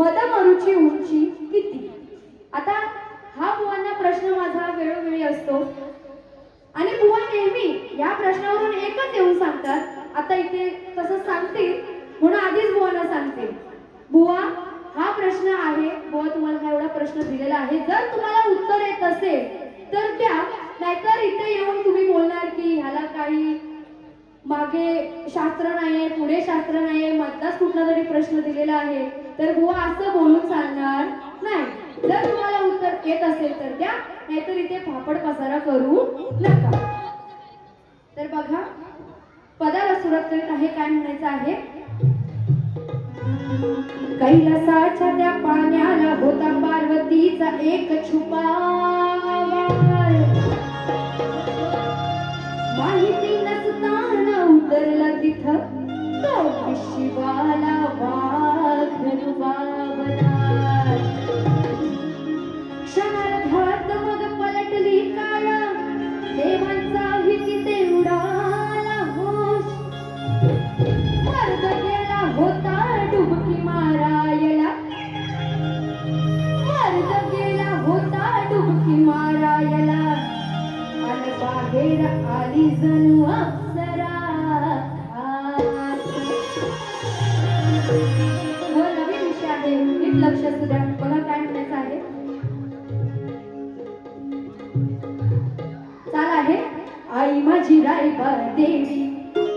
मदमरूची उंची किती? आता हा बुवांना प्रश्न माझा वेळोवेळी असतो आणि बुवा नेहमी या प्रश्नावरून एकच येऊन सांगतात. आता इथे तसं सांगतील म्हणून आधीच बुवांना सांगते, बुवा हा प्रश्न आहे, बुवा तुम्हाला हा एवढा प्रश्न दिलेला आहे, जर तुम्हाला उत्तर येत असेल तर द्या, नाहीतर इथे येऊन तुम्ही बोलणार की ह्याला काही मागे शास्त्र नाहीये, पुढे शास्त्र नाहीये, मधलाच कुठला तरी प्रश्न दिलेला आहे, तर बुवा असं बोलून चालणार नाही. जर तुम्हाला उत्तर येत असेल तर द्या, नाहीतर इथे फापड पसारा करू नका. तर बघा पदाला सुरुवात करीत आहे. काय म्हणायचं आहे? कैलासाच्या त्या पाण्याला होता पार्वतीचा एक छुपा वार. माहिती नसताना उतरला तिथं तो शिवाला वाघ रुबाबदार. क्षणार्धात मग पलटली काळ, देवांचाही तिथे उडाला होश. मर्द गेला होता डुबकी मारायला, मर्द गेला होता डुबकी मारायला, आणि बाहेर आली जणू अप्सरा. नवीन विषय आहे, नीट लक्ष असू द्या. बघा काय म्हणायचं आहे. चाल आहे. आई माझी रायबा देवी,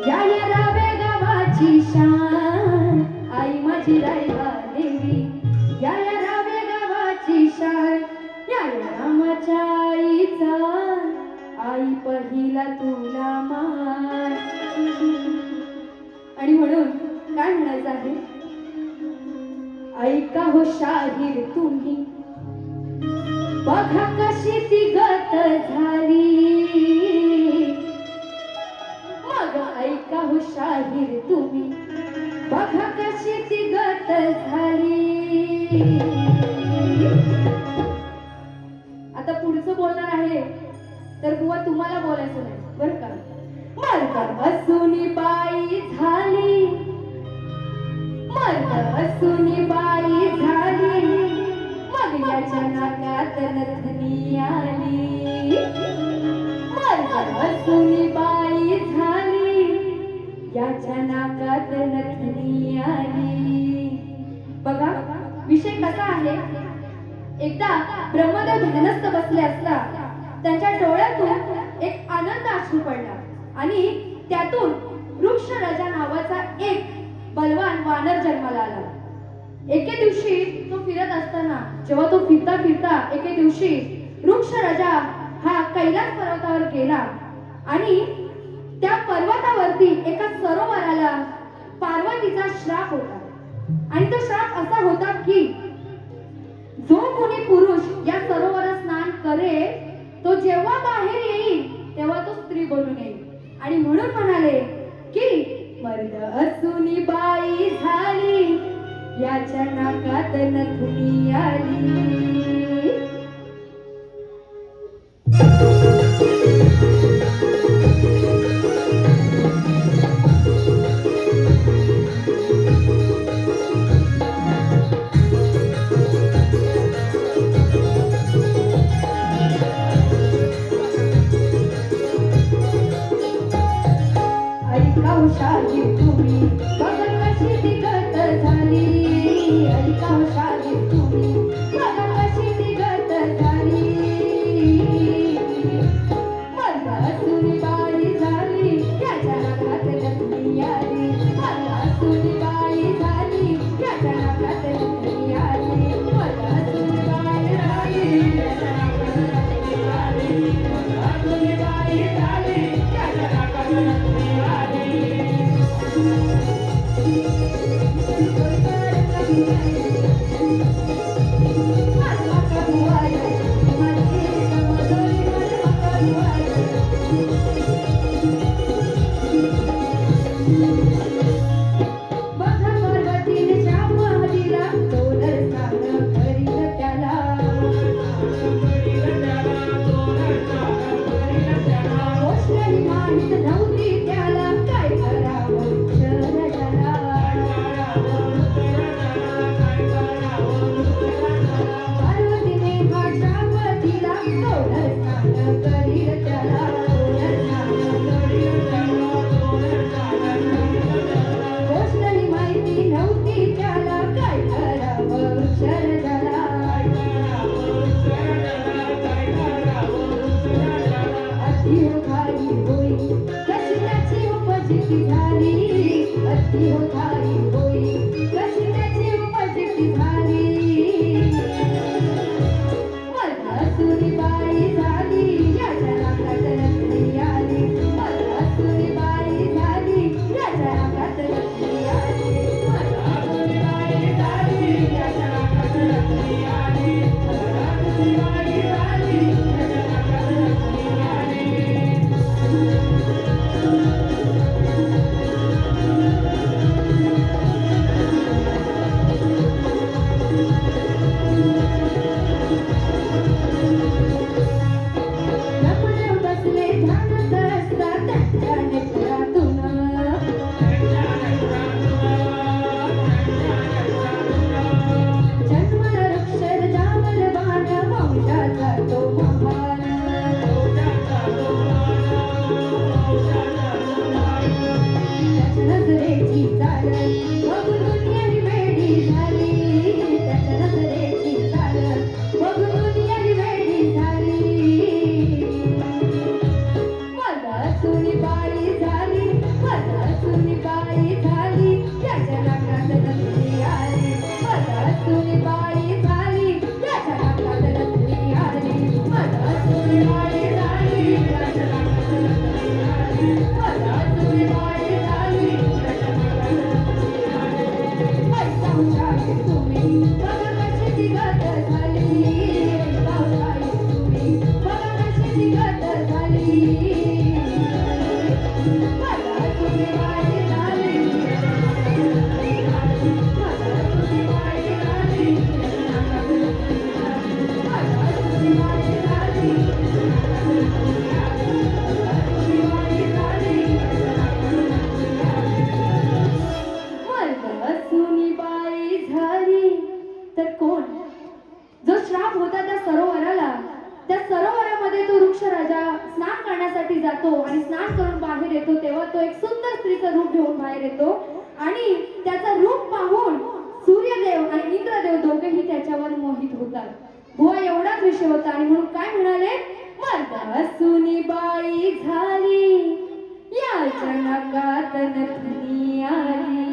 या रावे गावाची शान. आई माझी रायबा देवी, या रावे गावाची शान. या रामाच्या आईचा, आई पहिला तुला मान. आणि म्हणून काय म्हणायचं आहे? ऐका हो शाहीर तुम्ही, बघा कशी ती गत झाली. मग ऐका हो शाहीर तुम्ही, बघा कशी ती गत झाली. आता पुढचं बोलणार आहे तर बुवा तुम्हाला बोलायचं नाही बरं का. मर्द असूनी बाई झाली, मर्द असूनी बाई झाली, मग याच्या नाकात नथनी आली. मर्द असूनी बाई झाली, याच्या नाकात नथनी आली. बघा विषय कसा आहे. एकदा ब्रह्मदेव ध्यानस्थ बसले असता त्यांच्या डोळ्यातून एक आनंद अश्रू पडला आणि त्यातून वृक्षराजा नावाचा एक बलवान वानर जन्माला आला. एके दिवशी तो फिरत असताना, जेव्हा तो फिरता फिरता एके दिवशी वृक्षराजा हा कैलास पर्वतावर गेला आणि त्या पर्वतावरती एका सरोवराला पार्वतीचा श्राप होता. आणि तो श्राप असा होता की जो कोणी पुरुष या सरोवरात स्नान करेल तो जेव्हा बाहेर येईल तेव्हा तो स्त्री बनून येईल. आणि म्हणून म्हणाले की मर्द असूनी बाई झाली, याच्या नाकात नथनी आली. शाहीर तुम्ही, बघा कशी ती गत झाली. ऐका शाहीर तुम्ही, बघा कशी निघत झाली वैतागाई सुनी बघा कशी निघत झाली मला तुझी वाई झाली मला तुझी वाई झाली मला तुझी वाई झाली सुनीबाई झाली तर कोण जो श्राप होता त्या सरोवराला त्या सरोवरामध्ये तो वृक्ष राजा स्नान करण्यासाठी जातो आणि स्नान करून बाहेर येतो तेव्हा तो एक सुंदर स्त्रीचं रूप घेऊन बाहेर येतो आणि त्याचं रूप पाहून सूर्यदेव आणि इंद्रदेव दोघेही त्याच्यावर मोहित होतात बुवा एवढाच विषय होता आणि म्हणून काय म्हणाले मला सुनीबाई झाली या जनकात नथनी आली